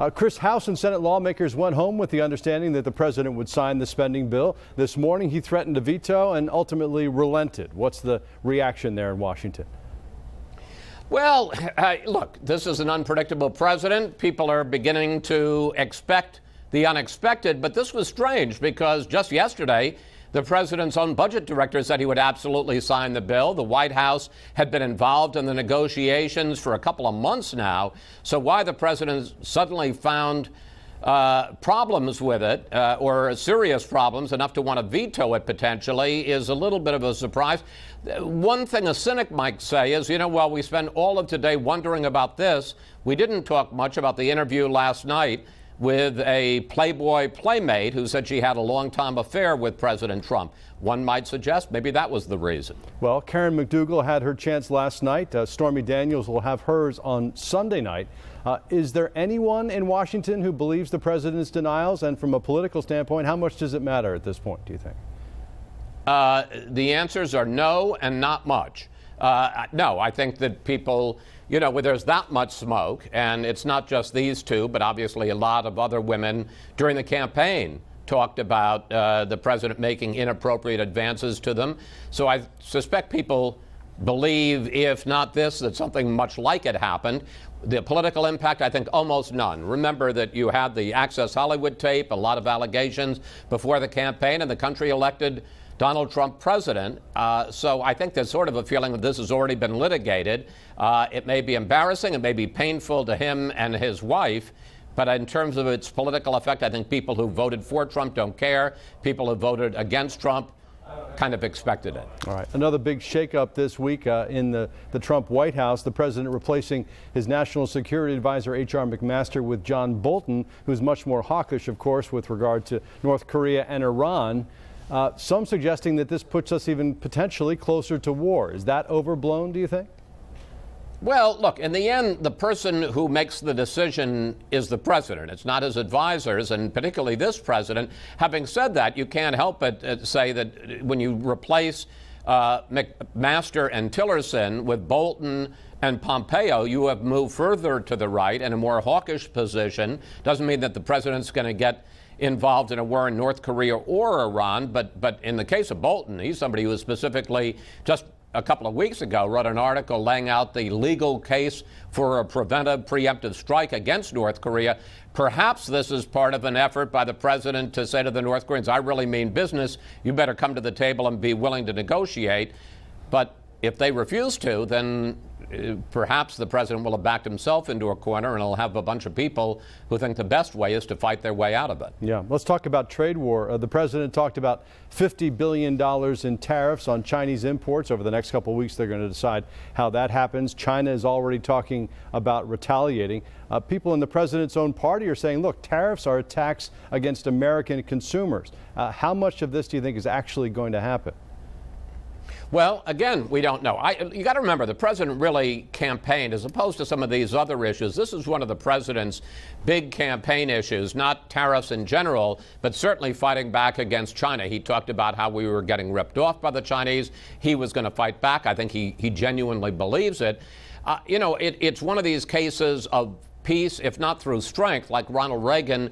Chris, House and Senate lawmakers went home with the understanding that the president would sign the spending bill. This morning, he threatened to veto and ultimately relented. What's the reaction there in Washington? Well, look, this is an unpredictable president. People are beginning to expect the unexpected, but this was strange because just yesterday, the president's own budget director said he would absolutely sign the bill. The White House had been involved in the negotiations for a couple of months now. So why the president suddenly found problems with it, or serious problems, enough to want to veto it potentially, is a little bit of a surprise. One thing a cynic might say is, while we spend all of today wondering about this, we didn't talk much about the interview last night with a Playboy playmate who said she had a long-time affair with President Trump. One might suggest maybe that was the reason. Well, Karen McDougal had her chance last night. Stormy Daniels will have hers on Sunday night. Is there anyone in Washington who believes the president's denials? And from a political standpoint, how much does it matter at this point, do you think? The answers are no and not much. No, I think that people, where there's that much smoke, and it's not just these two, but obviously a lot of other women during the campaign talked about the president making inappropriate advances to them. So I suspect people believe, if not this, that something much like it happened. The political impact, I think, almost none. Remember that you had the Access Hollywood tape, a lot of allegations before the campaign, and the country elected Donald Trump president. So I think there's sort of a feeling that this has already been litigated. It may be embarrassing, it may be painful to him and his wife, but in terms of its political effect, I think people who voted for Trump don't care. People who voted against Trump kind of expected it. All right. Another big shakeup this week in the Trump White House. The president replacing his national security advisor, H.R. McMaster, with John Bolton, who's much more hawkish, of course, with regard to North Korea and Iran. Some suggesting that this puts us even potentially closer to war. Is that overblown, do you think? Well, look, in the end, the person who makes the decision is the president. It's not his advisors, and particularly this president. Having said that, you can't help but say that when you replace McMaster and Tillerson with Bolton and Pompeo, you have moved further to the right in a more hawkish position. Doesn't mean that the president's going to get involved in a war in North Korea or Iran, but in the case of Bolton, he's somebody who was specifically just a couple of weeks ago wrote an article laying out the legal case for a preemptive strike against North Korea. Perhaps this is part of an effort by the president to say to the North Koreans, I really mean business. You better come to the table and be willing to negotiate. But if they refuse to, then perhaps the president will have backed himself into a corner, and he'll have a bunch of people who think the best way is to fight their way out of it. Yeah, let's talk about trade war. The president talked about $50 billion in tariffs on Chinese imports. Over the next couple of weeks, they're going to decide how that happens. China is already talking about retaliating. People in the president's own party are saying, look, tariffs are a tax against American consumers. How much of this do you think is actually going to happen? Well, again, we don't know. You got to remember, the president really campaigned, as opposed to some of these other issues. This is one of the president's big campaign issues, not tariffs in general, but certainly fighting back against China. He talked about how we were getting ripped off by the Chinese. He was going to fight back. I think he genuinely believes it. It's one of these cases of peace, if not through strength, like Ronald Reagan,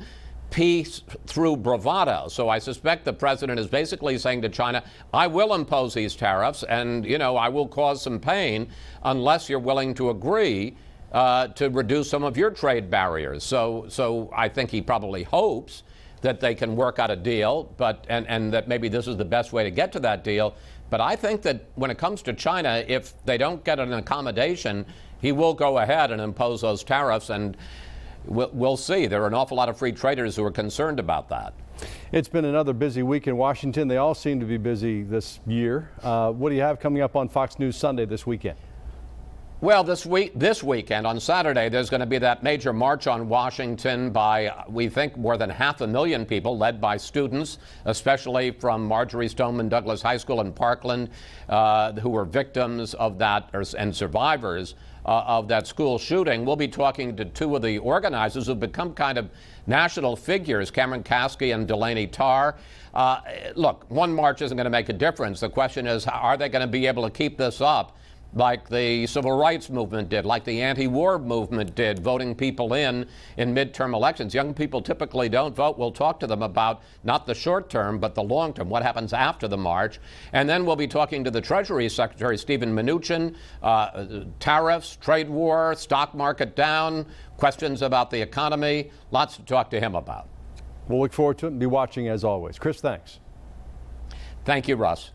peace through bravado. So I suspect the president is basically saying to China, I will impose these tariffs and, I will cause some pain unless you're willing to agree to reduce some of your trade barriers. So I think he probably hopes that they can work out a deal, and that maybe this is the best way to get to that deal. But I think that when it comes to China, if they don't get an accommodation, he will go ahead and impose those tariffs, and we'll see. There are an awful lot of free traders who are concerned about that. It's been another busy week in Washington. They all seem to be busy this year. What do you have coming up on Fox News Sunday this weekend? Well, this weekend, on Saturday, there's going to be that major march on Washington by, we think, more than 500,000 people, led by students, especially from Marjorie Stoneman Douglas High School in Parkland, who were victims of that and survivors of that school shooting. We'll be talking to two of the organizers who've become kind of national figures, Cameron Kasky and Delaney Tarr. Look, one march isn't going to make a difference. The question is, are they going to be able to keep this up like the civil rights movement did, like the anti-war movement did, voting people in midterm elections. Young people typically don't vote. We'll talk to them about not the short term, but the long term, what happens after the march. And then we'll be talking to the Treasury Secretary, Steven Mnuchin, tariffs, trade war, stock market down, questions about the economy, lots to talk to him about. We'll look forward to it and be watching as always. Chris, thanks. Thank you, Russ.